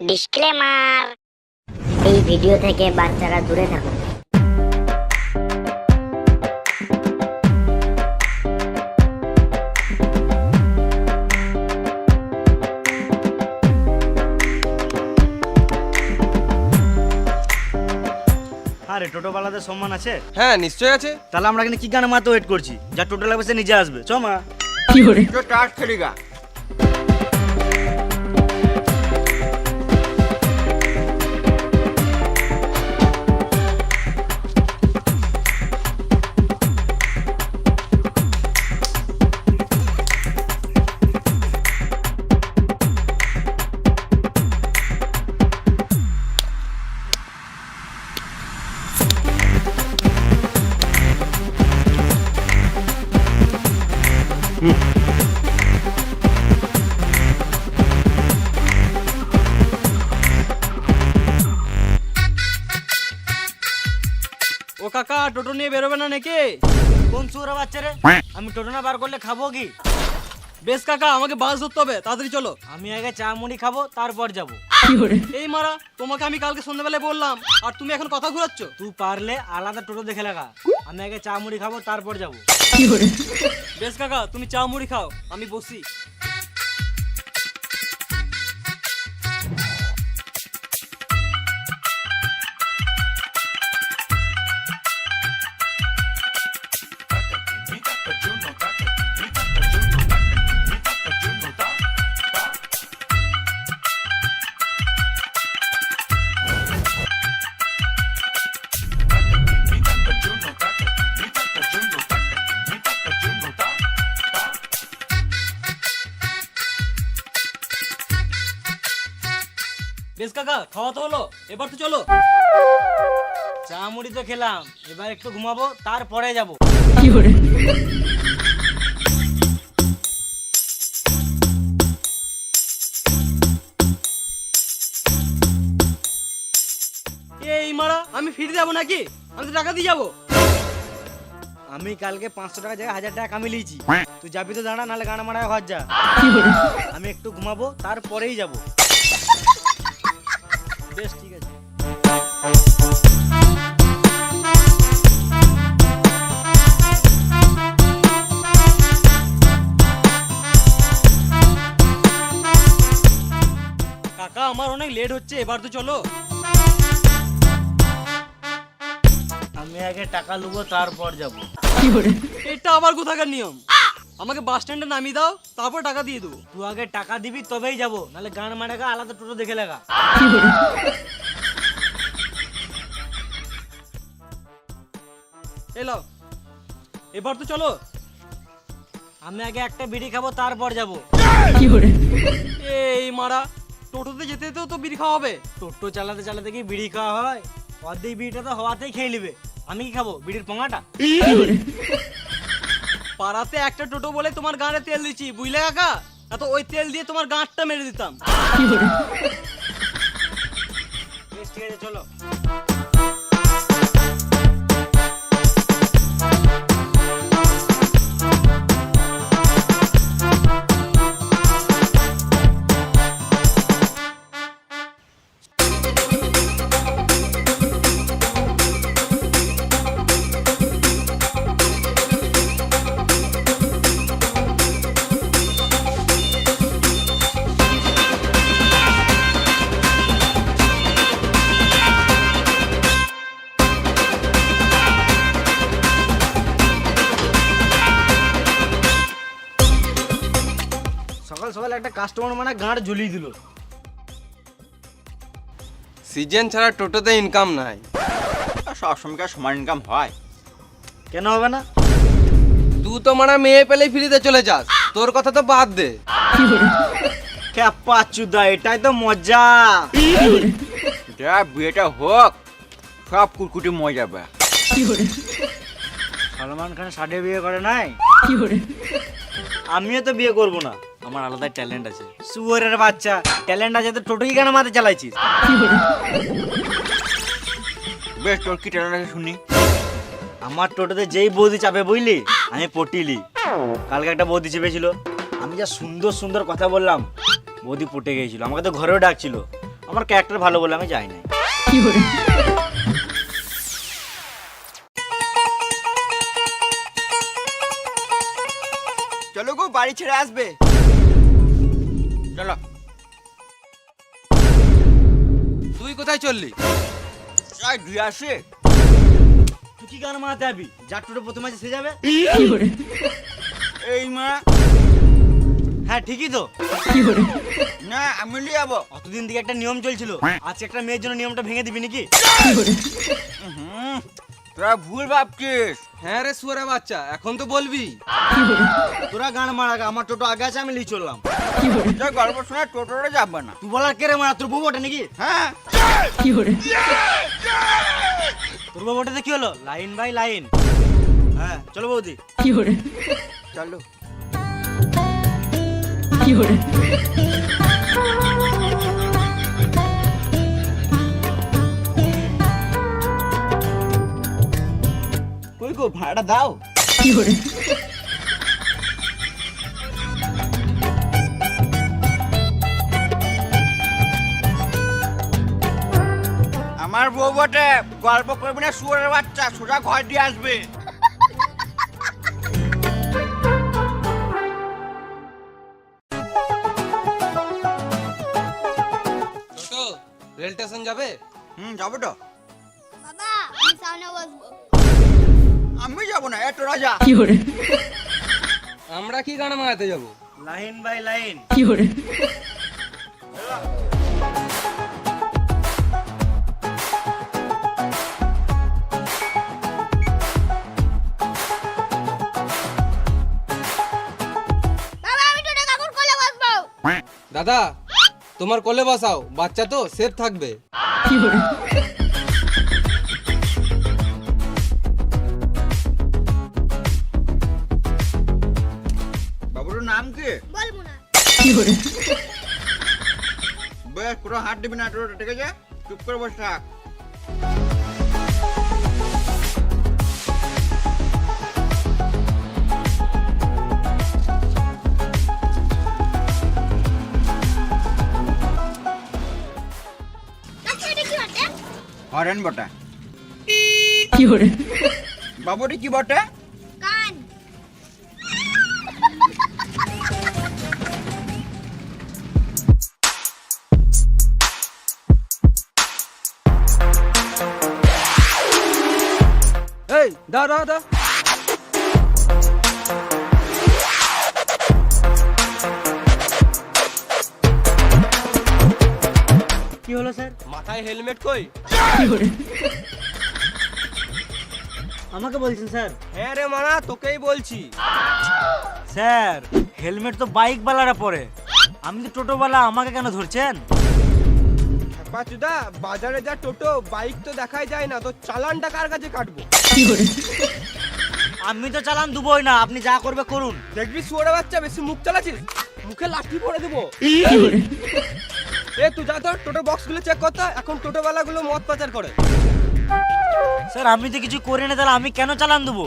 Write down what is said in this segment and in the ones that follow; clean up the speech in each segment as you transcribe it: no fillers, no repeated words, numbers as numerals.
Disclaimer, এই video থেকে বাচ্চারা দূরে থাকুন। আরে টোটোওয়ালাদের সম্মান আছে? হ্যাঁ নিশ্চয়ই আছে। তাহলে আমরা এখানে কি গানে মাত্র ওয়েট করছি? যা টোটো লাগবে সে নিজে আসবে। চ মা। তো টাট খেলিগা। ও কাকা, টোটো নিয়ে বেরোবে না নাকি? কোন সুরা বাচ্চা রে? আমি টোটো না বার করলে খাবো কি? বেশ কাকা, আমাকে বাস ধরতে হবে, তাড়াতাড়ি চলো। আমি আগে চা মুড়ি খাবো, তারপর যাবো। এই মারা, তোমাকে আমি কালকে সন্ধ্যাবেলায় বললাম, আর তুমি এখন কথা ঘুরাচ্ছ। তুই পারলে আলাদা টোটো দেখে লাগা। আমি আগে চা মুড়ি খাবো, তারপর যাবো। বেশ কাকা, তুমি চা মুড়ি খাও, আমি বসি। বেশ কাকা, খাওয়া তো হলো, এবার তো চলো। চা মুড়ি তো খেলাম, এবার একটু ঘুমাবো, তারপরে যাবো। এই মারা, আমি ফিরে যাবো নাকি? আমি তো টাকা দিয়ে যাবো। আমি কালকে 500 টাকা জায়গায় 1000 টাকা কামিয়ে লিয়েছি। তুই যাবি তো দাঁড়া, নাহলে গানা মারায় ঘর যা। আমি একটু ঘুমাবো, তারপরেই যাবো। বেশ ঠিক আছে। কাকা, আমার অনেক লেট হচ্ছে, এবার তো চলো। আমি আগে টাকা লুবো, তারপর যাবো। এটা আবার কোথাকার নিয়ম? আমাকে বাস স্ট্যান্ডে নামিয়ে দাও, তারপর টাকা দিয়ে দেবো। তুই আগে টাকা দিবি, তবেই যাবো, নাহলে গান মারাগা আলাদা টোটো দেখে লাগা। এলো, এবার তো চলো। আমি আগে একটা বিড়ি খাবো, তারপর যাবো। এই মারা, টোটোতে যেতে যেতেও তো বিড়ি খাওয়া হবে। টোটো চালাতে চালাতে কি বিড়ি খাওয়া হয়? অর্ধেক বিড়িটা তো হওয়াতেই খেয়ে নিবে। আমি কি খাবো? বিড়ির পোঙাটা? পাড়াতে একটা টোটো বলে তোমার গাঁড়ে তেল দিচ্ছি, বুঝলে কাকা? এত ওই তেল দিয়ে তোমার গাঁটটা মেরে দিতাম। বেশ, ঠিক আছে, চলো। সকাল সকাল একটা কাস্টমার মানে গাঁট ঝুলিয়ে দিল। সিজন ছাড়া টোটোতে ইনকাম নাই। সব সময়কার সমান ইনকাম হয়? কেন হবে না? তুই তো মারা মেয়ে পেলেই ফ্রিতে চলে যাস, তোর কথা তো বাদ দে। ক্যাপা চুদা, এটাই তো মজা। যা বিয়েটা হোক, সব কুটকুটি মরে যাবে। সলমান খান সাডে বিয়ে করে নাই? আমিও তো বিয়ে করব না, আমার আলাদা ট্যালেন্ট আছে। সুয়ারের বাচ্চা, ট্যালেন্ট আছে তো টোটোই কেন মাথায় চালাইছিস? বেশ, তোর কি ট্যালেন্ট আছে শুনি। আমার টোটোতে যেই বৌদি চাপে বুঝলি, আমি পটিলি। কালকে একটা বৌদি চেপেছিল, আমি যা সুন্দর সুন্দর কথা বললাম, বৌদি পটে গিয়েছিল। আমাকে তো ঘরেও ডাকছিল, আমার ক্যারেক্টার ভালো বলে আমি যাই না। চলো গো, বাড়ি ছেড়ে আসবে। চলো। তুই কোথায় চললি? যাই দুই আসে। তুই কি গান মারাতে যাবি? যার টোটো প্রথমে আছে সে যাবে। এই মা, হ্যাঁ ঠিকই তো। না আমি নিয়ে যাবো। অতদিন থেকে একটা নিয়ম চলছিল, আজকে একটা মেয়ের জন্য নিয়মটা ভেঙে দিবি নাকি? তোরা ভুল ভাবছিস। হ্যাঁ রে শুয়ারে বাচ্চা, এখন তো বলবি। তোরা গান মারা, আমার টোটো আগে আছে, আমি লিয়ে চললাম। যা গল্প শোনা টোটোরে যাবে না। তুই বলার কে রে মারা? তোর বউ ওটা নাকি? হ্যাঁ, তোর বউ ওটাতে কি হলো? Line by line. হ্যাঁ চলো বৌদি। চলো। কই গো, ভাড়া দাও। আমার বউ বটে, গল্প করবি না শুয়োরের বাচ্চা, সোজা ঘর দিয়ে আসবে। টোটো রেল স্টেশন যাবে? যাবো তো। বাবা আমি সামনে বসবো। আমি যাবো না, এত রাজা। আমরা কি গান মারাতে যাবো? Line by line. বাবা আমি টোটো কাকুর কোলে বসবো। দাদা তোমার কোলে বসাও, বাচ্চা তো সেফ থাকবে। বাবুর নাম কি? বলবো না। বেশ, পুরো হাত দিবি না টোটো, ঠিক আছে? চুপ করে বসে থাক। আচ্ছা এটা কি বটে? হরেন বটে। বাবুটি কি বটে? কান। এই দাও দাও দাও। কি হলো স্যার? মাথায় হেলমেট কই? আমাকে বলছেন স্যার? হ্যাঁ রে মানা, তোকেই বলছি। স্যার হেলমেট তো বাইক বালারা পরে, আমি তো টোটোওয়ালা, আমাকে কেন ধরছেন? পাচুদা, বাজারে যা টোটো বাইক তো দেখাই যায় না, তো চালানটা কার কাছে কাটবো? আমি তো চালান দেবই না, আপনি যা করবে করুন। দেখবি শুয়োরে বাচ্চা, বেশি মুখ চালাচ্ছিস, মুখে লাঠি পড়ে দেবো। এ তুই যা তো টোটো বক্স গুলো চেক করতে, এখন টোটোওয়ালা গুলো মদ পাচার করে। স্যার আমি তো কিছু করি না, তাহলে আমি কেন চালান দেবো?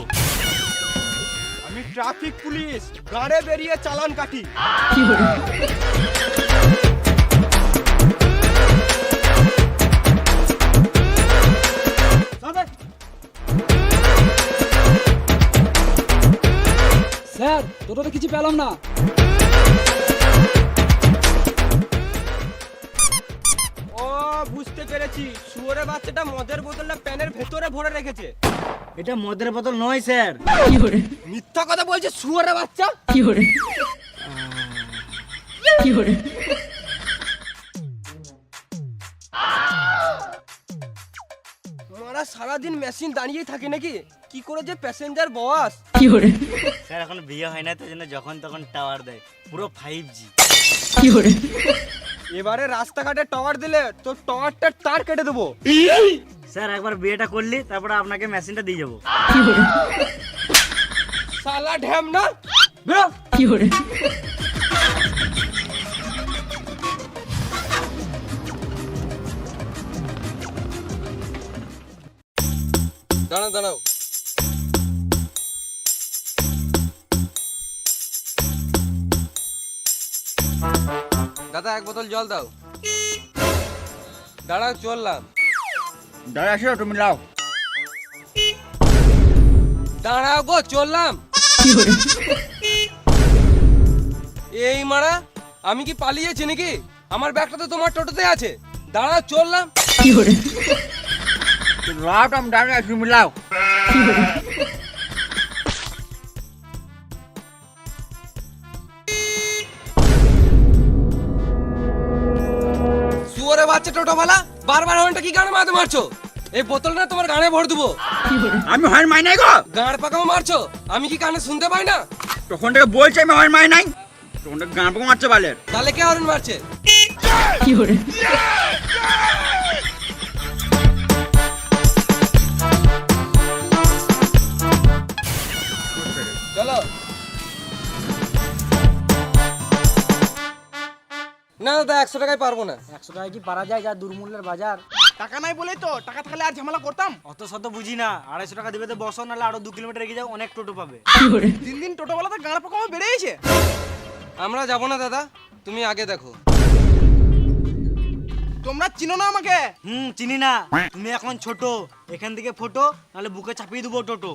আমি ট্রাফিক পুলিশ, গাড়ে বেরিয়ে চালান কাটি। স্যার টোটোতে কিছু পেলাম না। ও বুঝতে পেরেছি, শুয়োরে বাচ্চাটা মদের বোতলটা প্যানের ভেতরে ভরে রেখেছে। এটা মদের বোতল নয় স্যার। মিথ্যা কথা বলছে শুয়োরে বাচ্চা। মারা সারাদিন মেশিন দাঁড়িয়ে থাকে নাকি? কি করে যে প্যাসেঞ্জার বস। স্যার এখন বিয়ে হয় না, তো জন্য যখন তখন টাওয়ার দেয়, পুরো 5G। এবারে রাস্তাঘাটে টাওয়ার দিলে তো টাওয়ারটার তার কেটে দেবো। স্যার একবার বিয়েটা করলি, তারপরে আপনাকে মেশিনটা দিয়ে যাবো। শালা ঢ্যাম না, বেরো। দাঁড়াও দাঁড়াও। দাদা এক বোতল জল দাও। দাঁড়াও চললাম। দাঁড়া আসো তুমি লাও। দাঁড়াও গো চললাম। এই মারা, আমি কি পালিয়েছি নাকি? আমার ব্যাগটা তো তোমার টোটোতে আছে। দাঁড়াও চললাম। লাও তুমি দাঁড়া তুমি লাও। শুয়োরে বাচ্চা টোটোওয়ালা, বারবার হর্নটা কি গানে মারতে মারছো? এই বোতলটা তোমার গানে ভর দেবো। আমি হর্ন মাই নাই গো। গাঁড় পাকাও মারছো, আমি কি কানে শুনতে পাই না? তখন থেকে বলছি আমি হর্ন মাই নাই, তখন থেকে গান পাকা মারছে বালের। তাহলে কে হর্ন মারছে? চলো। না দাদা 100 টাকায় পারবো না। 100 টাকা কি পারা যায়? যা দুর্মূল্যের বাজার। টাকা নাই বলেই তো, টাকা থাকলে আর ঝামেলা করতাম। অত শত বুঝি না, 250 টাকা দিবে তো বসো, নাহলে আরো 2 কিলোমিটার এগিয়ে যাও, অনেক টোটো পাবে। দিন দিন টোটোওয়ালাতে গাঁড় পোকা বেড়েছে। আমরা যাবো না দাদা, তুমি আগে দেখো। তোমরা চিনো না আমাকে? চিনি না। তুমি এখন ছোট, এখান থেকে ফটো, নাহলে বুকে চাপিয়ে দেবো টোটো।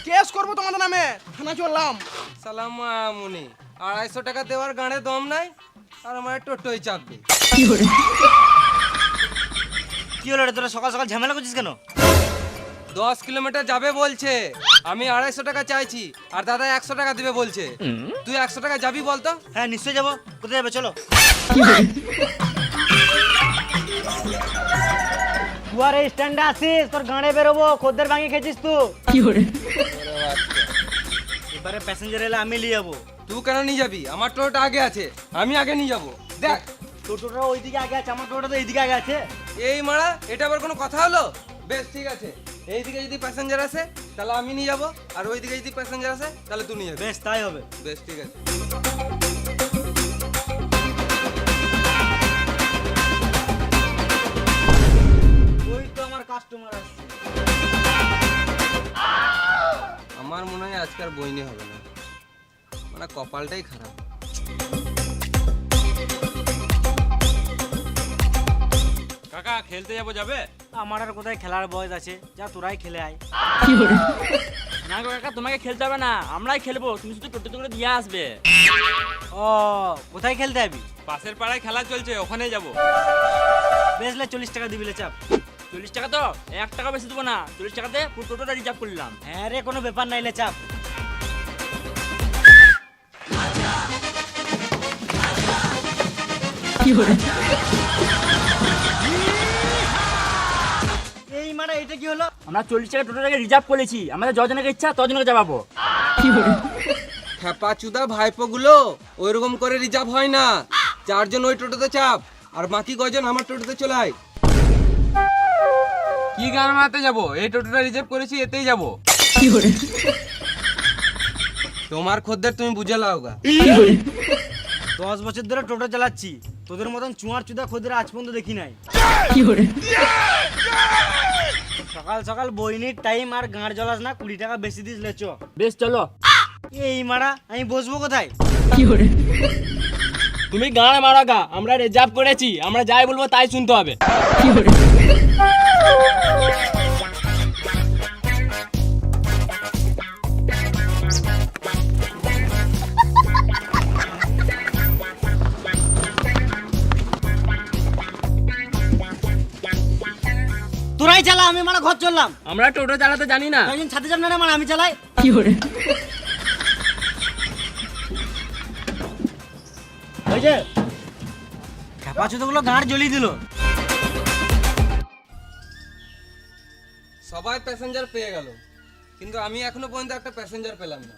কেস করবো তোমাদের নামে, থানা চললাম। সালাম মুনি, 250 টাকা দেওয়ার গানে দম নাই, আর আমার টোটোই চাপবে। কি হলো রে, তোরা সকাল সকাল ঝামেলা করছিস কেন? 10 কিলোমিটার যাবে বলছে, আমি 250 টাকা চাইছি, আর দাদা 100 টাকা দিবে বলছে। তুই 100 টাকা যাবি বলতো? হ্যাঁ নিশ্চয়ই যাবো। কোথায় যাবে চলো। তুই এই স্ট্যান্ডে আসিস, তোর গাড়ে বেরোবো, খদ্দের ভাঙি খেয়েছিস তুই। এবারে প্যাসেঞ্জার এলে আমি নিয়ে যাবো। তুই কেন নিয়ে যাবি? আমার টোটোটা আগে আছে, আমি আগে নিয়ে যাবো। দেখ টোটোটা ওইদিকে আগে আছে, আমার টোটোটা তো এইদিকে আগে আছে। এই মারা, এটা আবার কোনো কথা হলো? বেশ ঠিক আছে, এইদিকে যদি প্যাসেঞ্জার আসে তাহলে আমি নিয়ে যাবো, আর ওইদিকে যদি প্যাসেঞ্জার আসে তাহলে তুই নিয়ে যাবি। বেশ তাই হবে। বেশ ঠিক আছে। ওই তো আমার কাস্টমার আসছে। আমার মনে হয় আজকাল বইনি হবে না, মানে কপালটাই খারাপ। কাকা খেলতে যাবো, যাবে? আমার আর কোথায় খেলার বয়স আছে, যা তোরাই খেলে আয়। না গো কাকা, তোমাকে খেলতে হবে না, আমরাই খেলবো, তুমি শুধু টোটো করে দিয়ে আসবে। ও কোথায় খেলতে যাবি? পাশের পাড়ায় খেলা চলছে, ওখানে যাবো। বেশলে 40 টাকা দিবিলে চাপ। 40 টাকা তো 1 টাকা বেশি দেবো না, 40 টাকাতে পুরো টোটোটা রিজার্ভ করলাম। হ্যাঁ রে, কোনো ব্যাপার নাইলে চাপ। এই মানে এটা কি হলো? আমরা 40 টাকা টোটোটাকে রিজার্ভ করেছি, আমাদের যজনকে ইচ্ছা তজনকে যাবো। খেপা চুদা ভাইপো গুলো, ওইরকম করে রিজার্ভ হয় না। 4 জন ওই টোটোতে চাপ, আর বাকি কয়জন আমার টোটোতে চলে আয়। কি গান মারতে যাবো? এই টোটোটা রিজার্ভ করেছি, এতেই যাবো। তোমার খদ্দের তুমি বুঝে লাওগা। 10 বছর ধরে টোটো চালাচ্ছি, তোদের মতন চুয়ার চুদা খদ্দের আজ পর্যন্ত দেখি নাই। সকাল সকাল বইনির টাইম, আর গাঁড় জ্বলাস না, 20 টাকা বেশি দিস লেচ। বেশ চলো। এই মারা, আমি বসবো কোথায়? তুমি গান মারা গা, আমরা রিজার্ভ করেছি, আমরা যাই বলবো তাই শুনতে হবে। তোরাই চালা, আমি মারা ঘর চললাম। আমরা টোটো চালাতে জানি না। একজন ছাতে যাব না, মানে আমি চালাই। ওই যে খেপা চুদগুলো গাঁড় জ্বলিয়ে দিল। সবাই প্যাসেঞ্জার পেয়ে গেল, কিন্তু আমি এখনো পর্যন্ত একটা প্যাসেঞ্জার পেলাম না।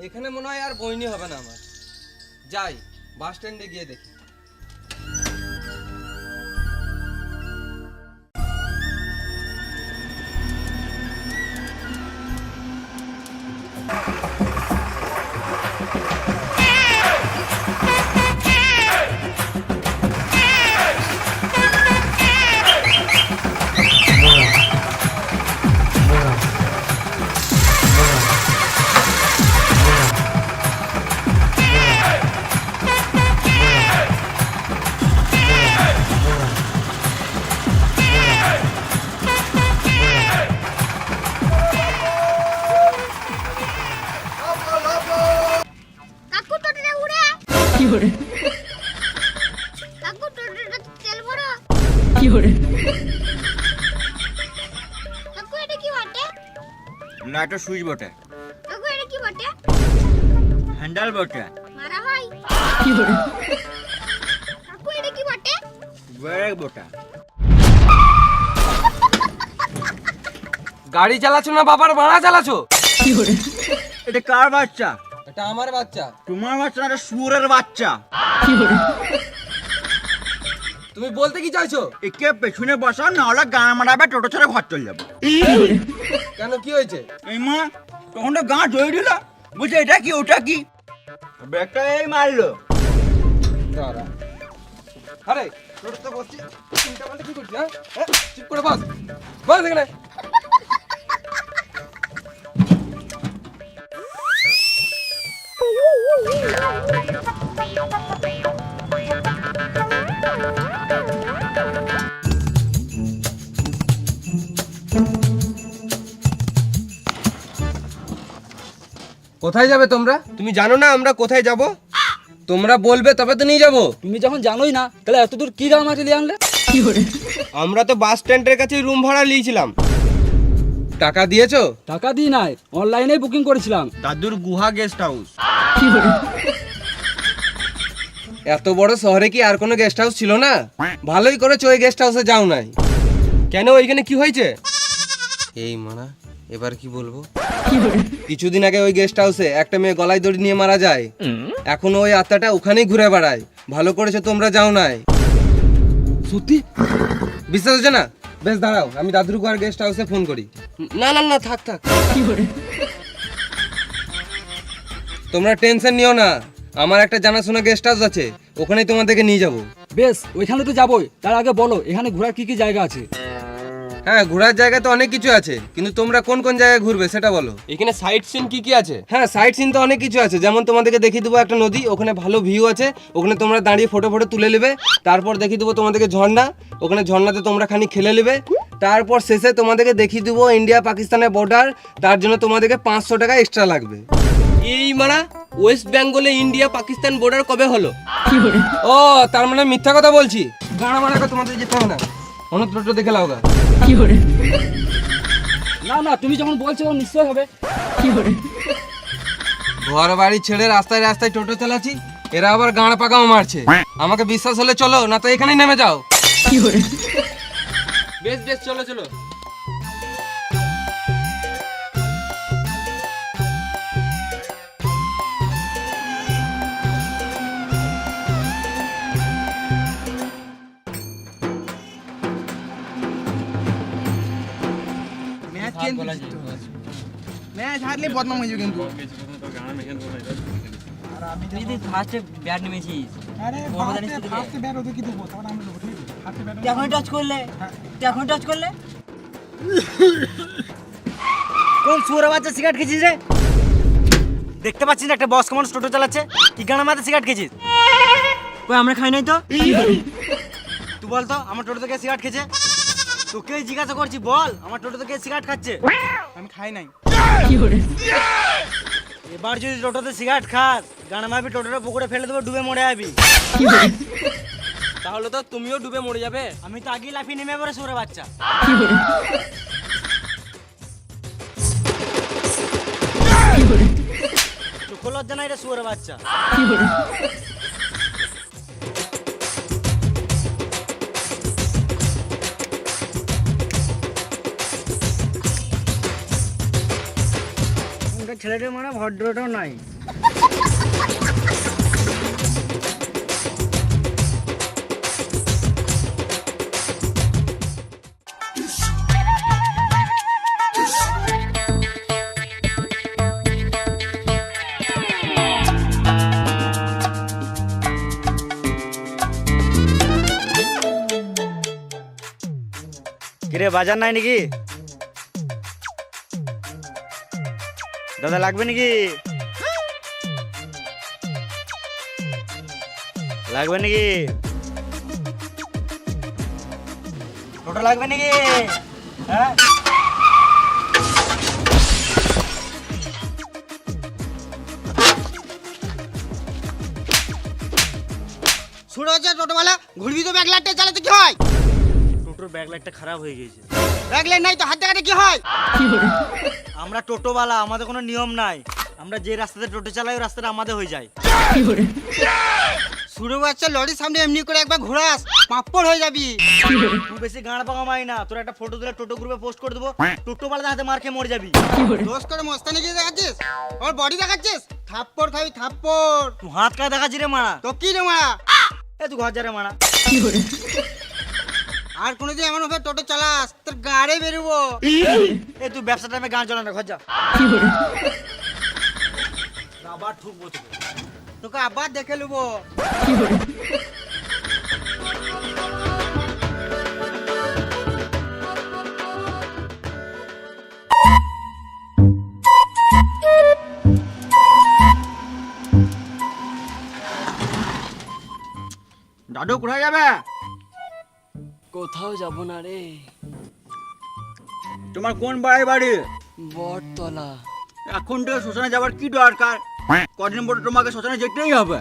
এখানে মনে হয় আর বইনি হবে না আমার। যাই বাস স্ট্যান্ডে গিয়ে দেখি। কাকু এটা কি বটে? না এটা সুইচ বটে, কাকু এটা কি বটে? হ্যান্ডেল বটে, মারা হয়। কাকু এটা কি বটে? ব্রেক বটে। গাড়ি চালাচ্ছ না বাবার ভাড়া চালাচ্ছো? এটা কার বাচ্চা? এটা আমার বাচ্চা। তোমার বাচ্চা না, এটা শুয়োরের বাচ্চা। তুমি বলতে কি চাইছো? একে পেছনে বসা, না হলে গান মারাবে, টোটো ছেড়ে ঘর চলে যাবো। কেন কি হয়েছে? এই মা তখন তো গাঁ ধরে দিল, বুঝছে এটা কি ওটা কি, ব্রেকটা এই মারলো। দাঁড়া। আরে টোটোতে বসছি, চিন্তা বলতে কি করছিস? হ্যাঁ চুপ করে বস, বস এখানে। কোথায় যাবে তোমরা? তুমি জানো না আমরা কোথায় যাব? তোমরা বলবে তবে তো নিয়ে যাব। তুমি যখন জানোই না তাহলে এত দূর কি দাম আছে আনলে? আমরা তো বাস স্ট্যান্ডের কাছে রুম ভাড়া নিয়েছিলাম। টাকা দিয়েছো? টাকা দিই নাই, অনলাইনে বুকিং করেছিলাম। দাদুর গুহা গেস্ট হাউস। এত বড় শহরে কি আর কোনো গেস্ট হাউস ছিল না? ভালোই করেছো ওই গেস্ট হাউসে যাও নাই। কেন ওইখানে কি হয়েছে? এই মানা এবার কি বলবো? কিছুদিন আগে ওই গেস্ট হাউসে একটা মেয়ে গলায় দড়ি নিয়ে মারা যায়। এখন ওই আত্মাটা ওখানেই ঘুরে বেড়ায়। ভালো করেছো তোমরা যাও নাই। সত্যি বিশ্বাস হচ্ছে না? বেশ দাঁড়াও, আমি দাদুর গুহার গেস্ট হাউসে ফোন করি। না না না থাক থাক, তোমরা টেনশন নিও না, আমার একটা জানাশোনা গেস্ট হাউস আছে, ওখানেই তোমাদেরকে নিয়ে যাব। বেশ, ওইখানে তো যাবোই, তার আগে বলো এখানে ঘোরার কি কি জায়গা আছে? হ্যাঁ ঘোরার জায়গা তো অনেক কিছু আছে, কিন্তু তোমরা কোন কোন জায়গায় ঘুরবে সেটা বলো। এখানে সাইট সিন কি কি আছে? হ্যাঁ সাইট সিন তো অনেক কিছু আছে, যেমন তোমাদেরকে দেখিয়ে দেবো একটা নদী, ওখানে ভালো ভিউ আছে, ওখানে তোমরা দাঁড়িয়ে ফটো ফটো তুলে নেবে। তারপর দেখিয়ে দেবো তোমাদেরকে ঝর্ণা, ওখানে ঝর্ণাতে তোমরা খানিক খেলে নেবে। তারপর শেষে তোমাদেরকে দেখিয়ে দেবো ইন্ডিয়া পাকিস্তানের বর্ডার, তার জন্য তোমাদেরকে 500 টাকা এক্সট্রা লাগবে। এই মানা ওয়েস্ট বেঙ্গলে ইন্ডিয়া পাকিস্তান বর্ডার কবে হলো? ও তার মানে মিথ্যা কথা বলছি? গানা মানা তোমাদের যেতে হবে না, অন্য টোটো দেখে লাও গা। না না, তুমি যখন বলছো নিশ্চয় হবে। ঘর বাড়ি ছেড়ে রাস্তায় রাস্তায় টোটো চালাচ্ছি, এরা আবার গাঁড় পাকাও মারছে। আমাকে বিশ্বাস হলে চলো, না তো এখানেই নেমে যাও। বেশ বেশ চলো চলো। ম্যাচ হারলে বদনাম হয়ে যাবে কিন্তু। তুই তো ফার্স্টে ব্যাট নেমেছিস। এখন টাচ করলে কোন সুরে বাচ্চা সিগারেট খেয়েছিস রে? দেখতে পাচ্ছিস না একটা বস কমান টোটো চালাচ্ছে, কি গানা মাথায় সিগারেট খেয়েছিস? কই আমরা খাই নাই তো। তুই বল তো আমার টোটো থেকে সিগারেট খেয়েছে? তোকে জিজ্ঞাসা করছি, বল আমার টোটো থেকে সিগারেট খাচ্ছে? আমি খাই নাই। এবার যদি টোটোতে সিগারেট খাস, গানা মারবি, টোটোটা পুকুরে ফেলে দেবো, ডুবে মরে যাবি। তাহলে তো তুমিও ডুবে মরে যাবে। আমি তো আগেই লাফিয়ে নেমে পড়ে সুরে বাচ্চা। চোখ লজ্জা নাই রে সুরে বাচ্চা। ছেলেটা মানে ভদ্রটাও নাই। কিরে বাজার নাই নাকি? দাদা লাগবে নাকি? লাগবে নাকি? টোটো লাগবে নাকি? হ্যাঁ শুরু হচ্ছে টোটোওয়ালা, ঘুরবি তো ব্যাগ লাটে চালাতে কি হয়? টোটোর ব্যাক লাইটটা খারাপ হয়ে গেছে। ব্যাগলে নাই তো হাত দেখাতে কি হয়? আমরা টোটোওয়ালা, আমাদের কোনো নিয়ম নাই। আমরা যে রাস্তাতে টোটো চালাই ওই রাস্তাটা আমাদের হয়ে যায়। শুরু বাচ্চা লরির সামনে এমনি করে একবার ঘোরাস, পাপ্পড় হয়ে যাবি। তুই বেশি গাঁড় পাকা মাই না, তোর একটা ফটো তুলে টোটো গ্রুপে পোস্ট করে দেবো, টোটোওয়ালাদের হাতে মার খেয়ে মরে যাবি। দোষ করে মস্তানি গিয়ে দেখাচ্ছিস, ওর বডি দেখাচ্ছিস, থাপ্পড় খাবি থাপ্পড়। তুই হাত কায় দেখাচ্ছি রে মারা। তো কি রে মারা? এ তুই ঘর যা রে মারা। আর কোনোদিন এমন ভাবে টোটো চালাস তোর গাড়ি বেরোবো। এ তুই ব্যবসা টাইমে গান চলা না, ঘর যা। আবার ঠুকবো তোকে। তোকে আবার দেখে নেবো। দাদু কোথায় যাবে? কোথাও যাব না রে, তোমার কোন বাড়ি বাড়ি? বটতলা। এখন তো শ্মশানে যাবার কি দরকার? কদিন পরে তোমাকে শ্মশানে যেতেই হবে।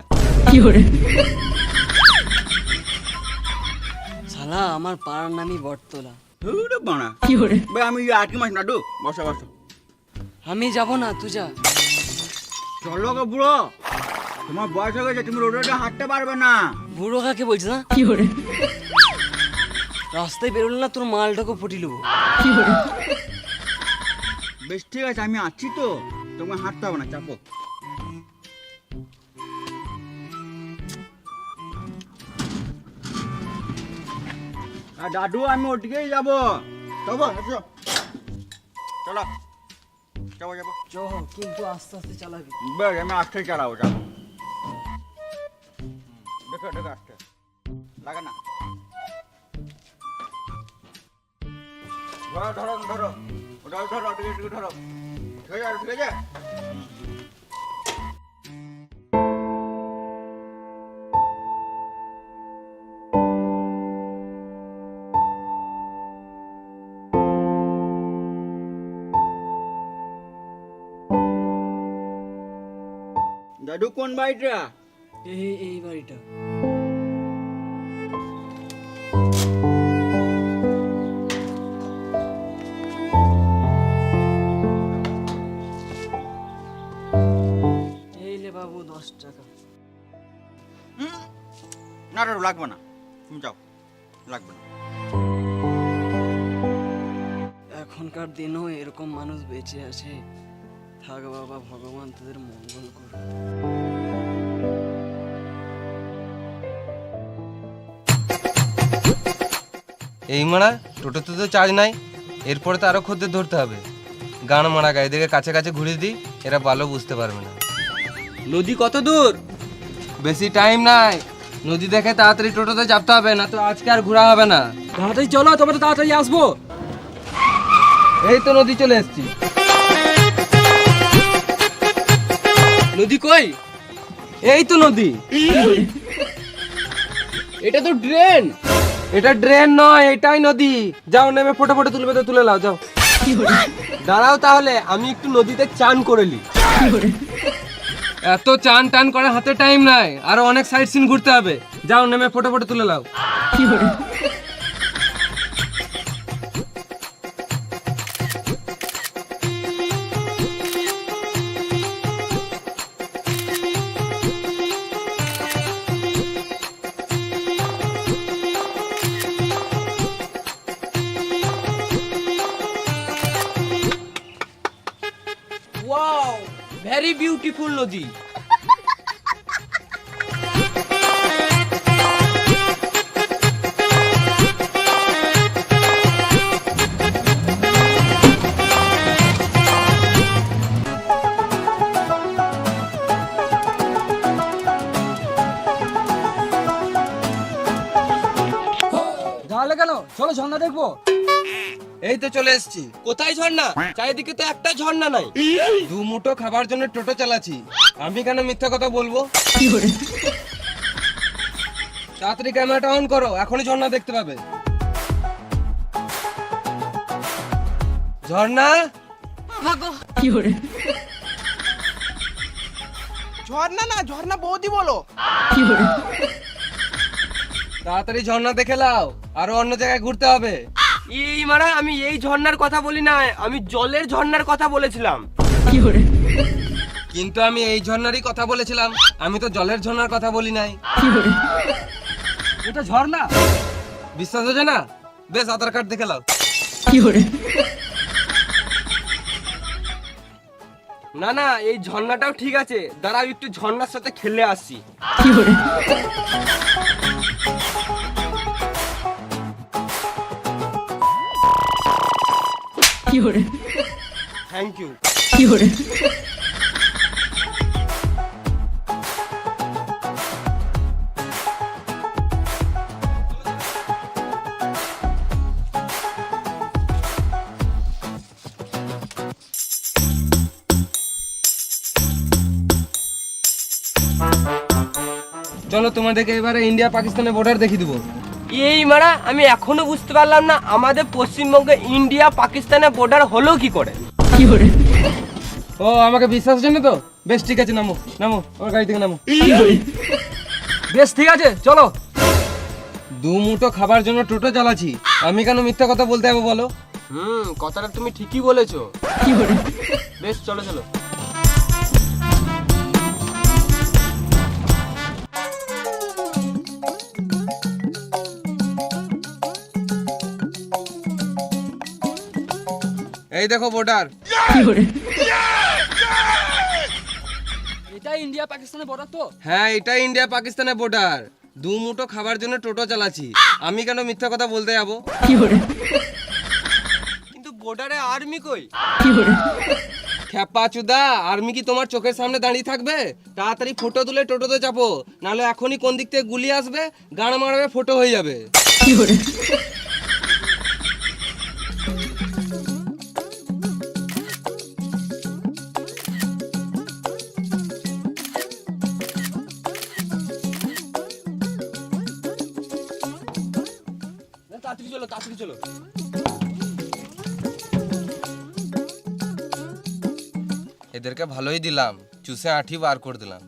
শালা আমার পাড়ার নামই বটতলা। বানা ভাই আমি আর কি মাস নাডু, বসো বসো। আমি যাব না, তুই যা। চলো গো বুড়ো, তোমার বয়স হয়ে গেছে, তুমি রোডে হাঁটতে পারবে না। বুড়ো কাকে বলছিস না? রাস্তায় বেরোলে না তোর মালটাকে ফুটি নেবো। বেশ ঠিক আছে, আমি আছি তো, তোমার হাঁটতে হবে না, চাপো। আর দাদু আমি ওদিকেই যাবো। চলো এসো। চলো যাবো যাবো। চ, কিন্তু আস্তে আস্তে চালাবি। বেশ আমি আস্তে চালাবো, যাবো। দেখো দেখো আস্তে লাগা না। ধরো ধরো ধরো ধরো ধরো ধরো ধরো, ঠিক আছে ঠিক আছে। দাদু কোন বাড়িটা? এই বাড়িটা। এই লে বাবু 10 টাকা। না দাদু লাগবে না, তুমি যাও, লাগবে না। এখনকার দিনেও এরকম মানুষ বেঁচে আছে। থাক বাবা, ভগবান তোদের মঙ্গল করুন। এই মারা টোটোতে তো চার্জ নাই, এরপরে তো আরো খদ্দের ধরতে হবে। গান মারা গায়ে এদিকে কাছে কাছে ঘুরিয়ে দিই, এরা ভালো বুঝতে পারবে না। নদী কত দূর? বেশি টাইম নাই, নদী দেখে তাড়াতাড়ি টোটোতে চাপতে হবে, না তো আজকে আর ঘোরা হবে না। তাড়াতাড়ি চলো, তবে তো তাড়াতাড়ি আসবো। এই তো নদী চলে এসেছি। নদী কই? এই তো নদী। এটা তো ড্রেন। এটা ড্রেন নয়, এটাই নদী। যাও নেমে ফটো ফটো তুলবে তো তুলে নাও, যাও। দাঁড়াও তাহলে আমি একটু নদীতে চান করে নি। এত চান টান করে হাতে টাইম নাই, আরো অনেক সাইড সিন ঘুরতে হবে। যাও নেমে ফটো ফটো তুলে নাও। ওয়াও, ভেরি বিউটিফুল নদী। তাহলে কেন, চলো ঝর্ণা দেখবো। এই তো চলে এসেছি। কোথায় ঝর্ণা? চারিদিকে তো একটা ঝর্ণা নাই। দু মুঠো খাবার জন্য টোটো চালাচ্ছি, আমি কেন মিথ্যা কথা বলবো? তাড়াতাড়ি ক্যামেরাটা অন করো, এখনই ঝর্ণা দেখতে পাবে। ঝর্ণা, ঝর্ণা না, ঝর্ণা বৌদি বলো। তাড়াতাড়ি ঝর্ণা দেখে নাও, আরো অন্য জায়গায় ঘুরতে হবে। এই মারা, আমি এই ঝর্ণার কথা বলি না, আমি জলের ঝর্ণার কথা বলেছিলাম। কিন্তু আমি এই ঝর্ণারই কথা বলেছিলাম, আমি তো জলের ঝর্ণার কথা বলি নাই। এটা ঝর্ণা? বিশ্বাস হচ্ছে না? বেশ, আধার কার্ড দেখে নাও। না না, এই ঝর্ণাটাও ঠিক আছে, দাঁড়াও একটু ঝর্ণার সাথে খেলে আসি। Thank you. চলো তোমাদেরকে এবারে ইন্ডিয়া পাকিস্তানের বর্ডার দেখিয়ে দেবো। এই মারা, আমি এখনো বুঝতে পারলাম না আমাদের পশ্চিমবঙ্গে ইন্ডিয়া পাকিস্তানের বর্ডার হলো কি করে। ও, আমাকে বিশ্বাস হচ্ছে না তো? বেশ ঠিক আছে, নামো নামো, আমার গাড়ি থেকে নামো। বেশ ঠিক আছে, চলো। দু মুঠো খাবার জন্য টোটো চালাচ্ছি, আমি কেন মিথ্যা কথা বলতে হবে বলো? কথাটা তুমি ঠিকই বলেছো। বেশ, চলো চলো। এই দেখো বর্ডার। এটা ইন্ডিয়া পাকিস্তানের বর্ডার তো? হ্যাঁ, এটাই ইন্ডিয়া পাকিস্তানের বর্ডার। দু মুঠো খাবার জন্য টোটো চালাচ্ছি, আমি কেন মিথ্যা কথা বলতে যাবো? কিন্তু বর্ডারে আর্মি কই? খেপা চুদা, আর্মি কি তোমার চোখের সামনে দাঁড়িয়ে থাকবে? তাড়াতাড়ি ফটো তুলে টোটোতে চাপো, নাহলে এখনই কোন দিক থেকে গুলি আসবে, গান মারবে, ফটো হয়ে যাবে। তাড়াতাড়ি চলো, তাড়াতাড়ি চলো। এদেরকে ভালোই দিলাম, চুষে আঠি বার করে দিলাম।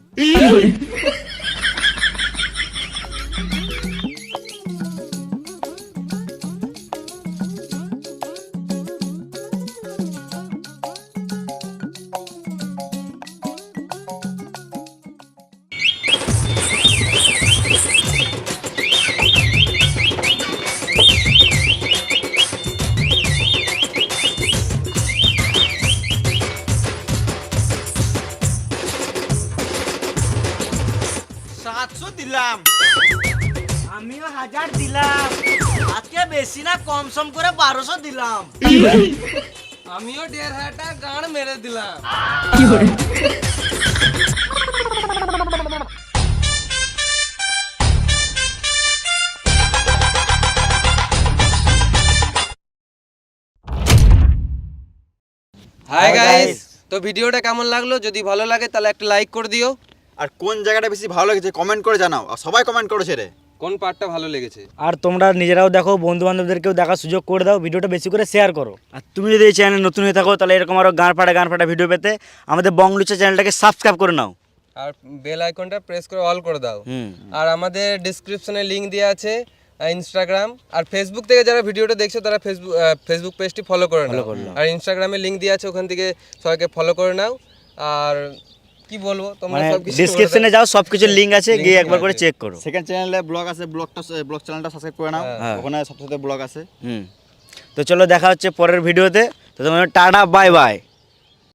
দিলাম, আমিও 1000 দিলাম, আজকে বেশি না কম সম করে 1200 দিলাম। আমিও 1500 টাকা গান মেরে দিলাম। হাই গাইস, তো ভিডিওটা কেমন লাগলো? যদি ভালো লাগে তাহলে একটা লাইক করে দিও। আর কোন জায়গাটা বেশি ভালো লেগেছে কমেন্ট করে জানাও, আর সবাই কমেন্ট করেছে রে। কোন পার্টটা ভালো লেগেছে? আর তোমরা নিজেরাও দেখো, বন্ধু বান্ধবদেরকেও দেখার সুযোগ করে দাও, ভিডিওটা বেশি করে শেয়ার করো। আর তুমি যদি এই চ্যানেলে নতুন হয়ে থাকো তাহলে এরকম আরো গান ফাটা ভিডিও পেতে আমাদের বংলুচা চ্যানেলটাকে সাবস্ক্রাইব করে নাও, আর বেল আইকনটা প্রেস করে অল করে দাও। আর আমাদের ডেসক্রিপশনে লিংক দেওয়া আছে ইনস্টাগ্রাম আর ফেসবুক থেকে যারা ভিডিওটা দেখছো তারা ফেসবুক পেজটি ফলো করে নাও, আর ইনস্টাগ্রামে লিংক দেওয়া আছে, ওখান থেকে সবাইকে ফলো করে নাও। আর কি বলবো, তোমরা সবকিছু ডেসক্রিপশনে যাও, সবকিছু লিংক আছে, গিয়ে একবার করে চেক করো। সেকেন্ড চ্যানেলে ব্লগ আছে, ব্লগ চ্যানেলটা সাবস্ক্রাইব করে নাও, ওখানে সবথেকে ব্লগ আছে। তো চলো দেখা হচ্ছে পরের ভিডিওতে, তো তোমার টাটা, বাই বাই।